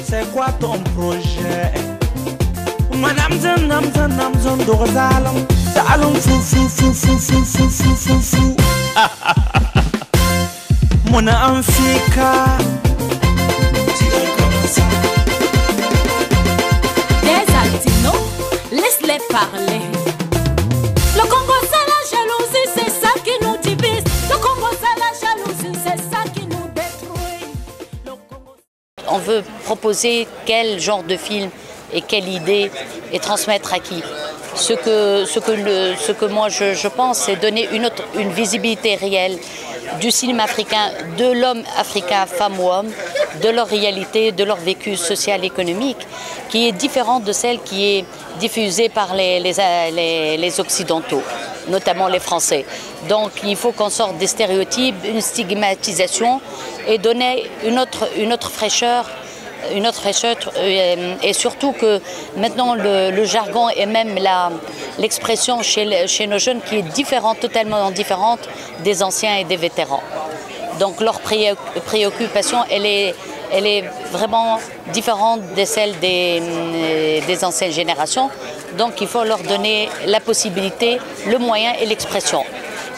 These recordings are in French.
C'est quoi ton projet? Madame Zan Dorzalom, Salom fou. Mon Africa. Des Altinos, laisse-les parler. Le Congo c'est la jalousie, c'est ça qui nous divise. Le Congo c'est la jalousie, c'est ça qui nous détruit. On veut proposer quel genre de film et quelle idée et transmettre à qui. Ce que moi je pense, c'est donner une visibilité réelle du cinéma africain, de l'homme africain, femme ou homme, de leur réalité, de leur vécu social et économique, qui est différente de celle qui est diffusée par les Occidentaux, notamment les Français. Donc il faut qu'on sorte des stéréotypes, une stigmatisation et donner une autre fraîcheur. Et surtout que maintenant le jargon et même l'expression chez nos jeunes qui est différente, totalement différente des anciens et des vétérans. Donc leur préoccupation, elle est vraiment différente de celle des anciennes générations. Donc il faut leur donner la possibilité, le moyen et l'expression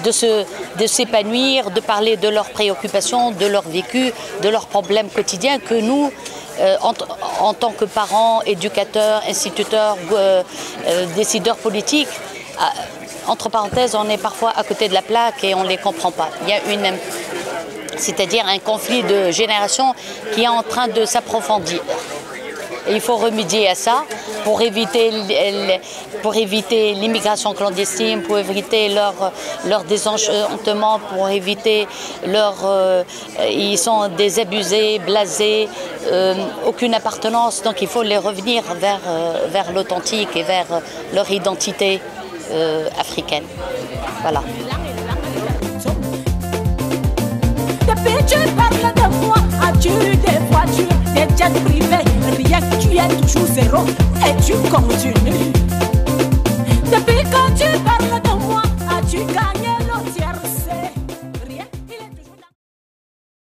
de s'épanouir, de parler de leurs préoccupations, de leur vécu, de leurs problèmes quotidiens que nous, en tant que parents, éducateurs, instituteurs, décideurs politiques, entre parenthèses, on est parfois à côté de la plaque et on ne les comprend pas. Il y a c'est-à-dire un conflit de génération qui est en train de s'approfondir. Et il faut remédier à ça pour éviter l'immigration clandestine, pour éviter leur désenchantement, pour éviter ils sont désabusés, blasés, aucune appartenance. Donc il faut les revenir vers l'authentique et vers leur identité africaine. Voilà. Depuis tu parles de moi, as-tu eu des voitures, des jets privés? Rien, tu es toujours zéro et tu continues.